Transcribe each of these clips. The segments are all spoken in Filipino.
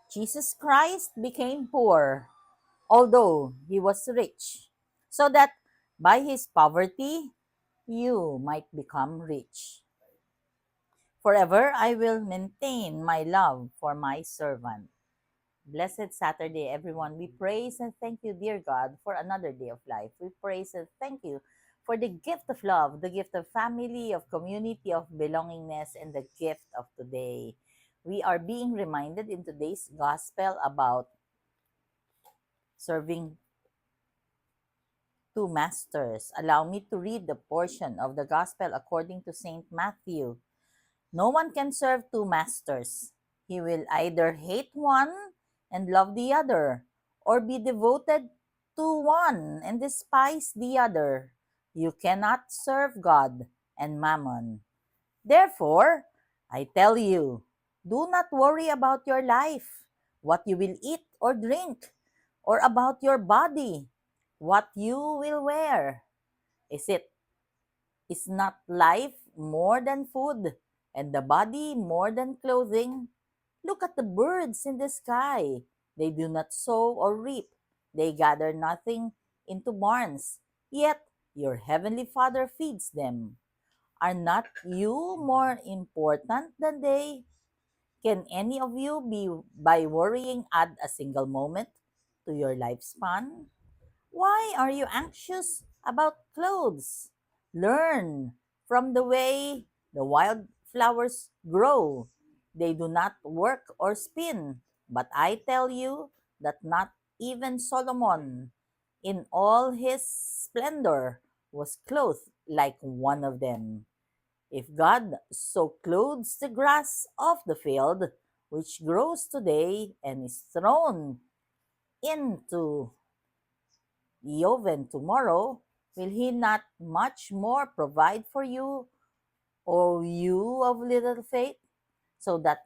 Jesus Christ became poor, although he was rich, so that by his poverty you might become rich. Forever I will maintain my love for my servant. Blessed Saturday, everyone. We praise and thank you, dear God, for another day of life. We praise and thank you for the gift of love, the gift of family, of community, of belongingness, and the gift of today. We are being reminded in today's gospel about serving two masters. Allow me to read the portion of the gospel according to St. Matthew. No one can serve two masters. He will either hate one and love the other, or be devoted to one and despise the other. You cannot serve God and mammon. Therefore, I tell you, do not worry about your life, what you will eat or drink, or about your body, what you will wear. Is it is not life more than food, and the body more than clothing? Look at the birds in the sky. They do not sow or reap. They gather nothing into barns. Yet your heavenly Father feeds them. Are not you more important than they? Can any of you be, by worrying, add a single moment to your lifespan? Why are you anxious about clothes? Learn from the way the wild flowers grow. They do not work or spin. But I tell you that not even Solomon, in all his splendor, was clothed like one of them. If God so clothes the grass of the field, which grows today and is thrown into the oven tomorrow, will he not much more provide for you, O you of little faith? So that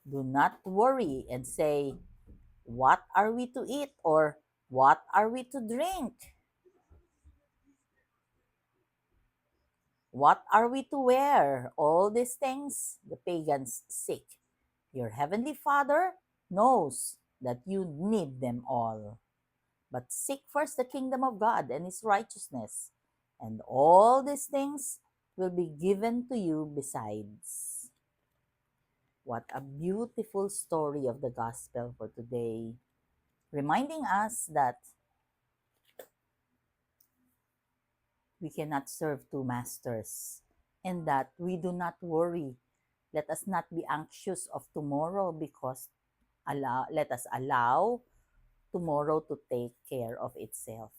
do not worry and say, what are we to eat, or what are we to drink? What are we to wear? All these things the pagans seek. Your heavenly Father knows that you need them all. But seek first the kingdom of God and his righteousness, and all these things will be given to you besides. What a beautiful story of the gospel for today, reminding us that we cannot serve two masters and that we do not worry. Let us not be anxious of tomorrow, because let us allow tomorrow to take care of itself.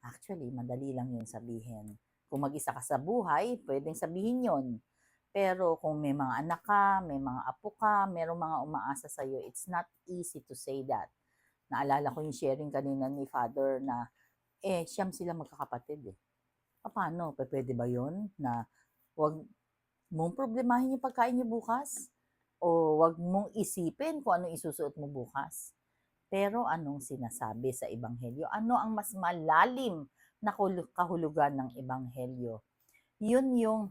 Actually, madali lang yun sabihin. Kung mag-isa ka sa buhay, pwedeng sabihin yon. Pero kung may mga anak ka, may mga apo ka, merong mga umaasa sa'yo, it's not easy to say that. Naalala ko yung sharing kanina ni Father na, siyam sila magkakapatid eh. Paano? Pwede ba yun? Na wag mong problemahin yung pagkain niyo bukas? O wag mong isipin kung ano isusuot mo bukas? Pero anong sinasabi sa Ebanghelyo? Ano ang mas malalim na kahulugan ng Ebanghelyo? Yun yung,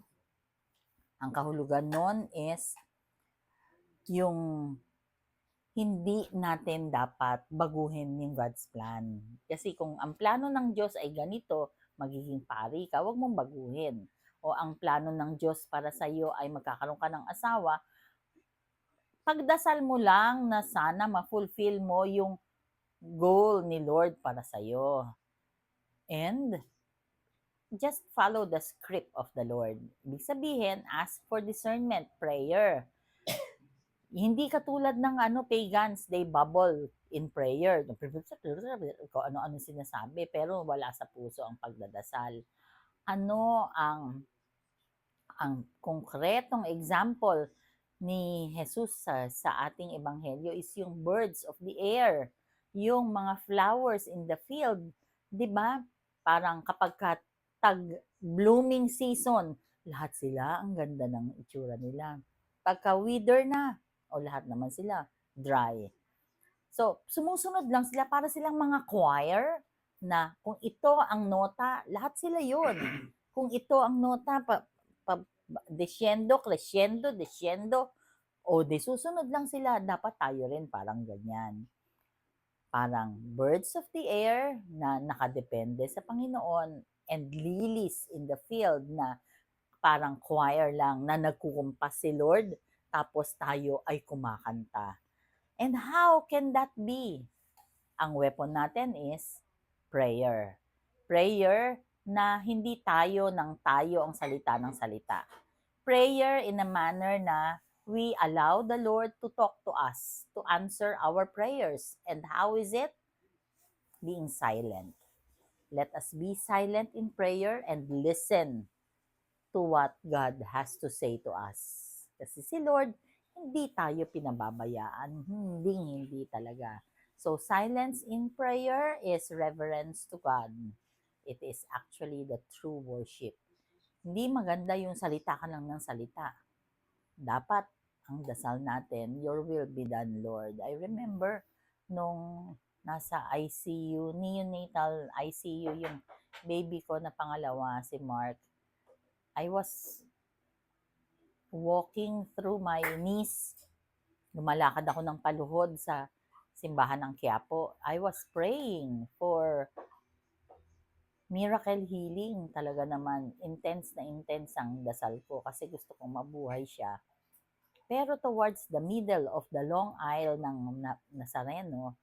ang kahulugan nun is, yung hindi natin dapat baguhin yung God's plan. Kasi kung ang plano ng Diyos ay ganito, magiging pari ka, wag mong baguhin. O ang plano ng Diyos para sa iyo ay magkakaroon ka ng asawa, pagdasal mo lang na sana ma-fulfill mo yung goal ni Lord para sa iyo. And just follow the script of the Lord. Ibig sabihin, ask for discernment, prayer. Hindi katulad ng pagans, they bubble in prayer. Kung ano-ano sinasabi, pero wala sa puso ang pagdadasal. Ano ang konkretong example ni Jesus sa ating ebanghelyo is yung birds of the air, yung mga flowers in the field, 'di ba? Parang kapag tag blooming season, lahat sila ang ganda ng itsura nila. Pagka wither na, o lahat naman sila dry. So, sumusunod lang sila, para silang mga choir na kung ito ang nota, lahat sila yun. Kung ito ang nota, descendo, crescendo, descendo, O di susunod lang sila, dapat tayo rin parang ganyan. Parang birds of the air na nakadepende sa Panginoon and lilies in the field na parang choir lang na nagkukumpas si Lord tapos tayo ay kumakanta. And how can that be? Ang weapon natin is prayer. Prayer na hindi tayo ng tayo ang salita ng salita. Prayer in a manner na we allow the Lord to talk to us, to answer our prayers. And how is it? Being silent. Let us be silent in prayer and listen to what God has to say to us. Kasi si Lord, hindi tayo pinababayaan. Hindi talaga. So silence in prayer is reverence to God. It is actually the true worship. Hindi maganda yung salita ka lang ng salita. Dapat ang dasal natin, your will be done, Lord. I remember nung nasa ICU, neonatal ICU, yung baby ko na pangalawa, si Mark, I was walking through my knees. Lumalakad ako ng paluhod sa simbahan ng Quiapo. I was praying for miracle healing. Talaga naman, intense na intense ang dasal ko kasi gusto kong mabuhay siya. Pero towards the middle of the long aisle ng Nazareno,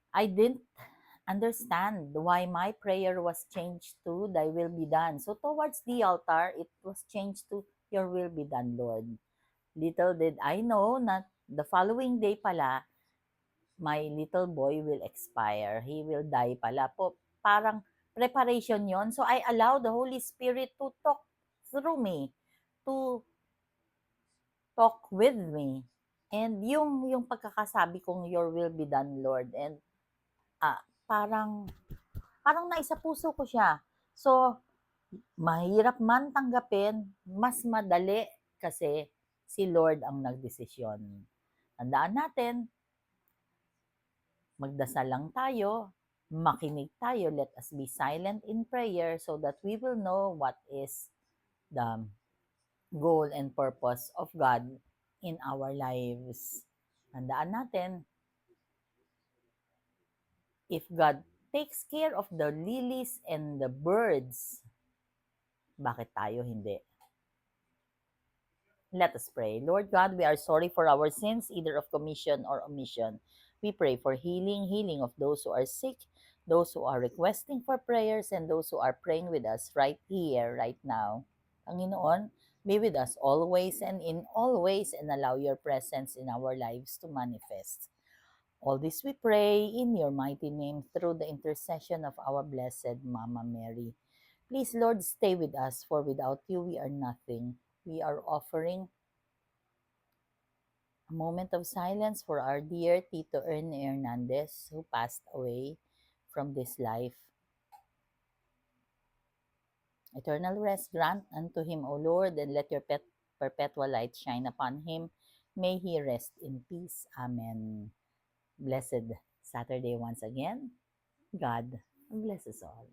I didn't understand why my prayer was changed to thy will be done. So towards the altar, it was changed to your will be done, Lord. Little did I know na the following day pala, my little boy will expire. He will die pala po. Parang preparation yon. So I allow the Holy Spirit to talk through me, to talk with me. And yung pagkakasabi kong your will be done, Lord. And parang naisa puso ko siya. So, mahirap man tanggapin, mas madali kasi si Lord ang nagdesisyon. Tandaan natin, magdasal lang tayo, makinig tayo, let us be silent in prayer so that we will know what is the goal and purpose of God in our lives. Tandaan natin, if God takes care of the lilies and the birds, bakit tayo hindi? Let us pray. Lord God, we are sorry for our sins, either of commission or omission. We pray for healing of those who are sick, those who are requesting for prayers, and those who are praying with us right here, right now. Panginoon, be with us always and in all ways and allow your presence in our lives to manifest. All this we pray in your mighty name through the intercession of our blessed Mama Mary. Please, Lord, stay with us, for without you we are nothing. We are offering a moment of silence for our dear Tito Ernie Hernandez, who passed away from this life. Eternal rest grant unto him, O Lord, and let your perpetual light shine upon him. May he rest in peace. Amen. Blessed Saturday once again. God bless us all.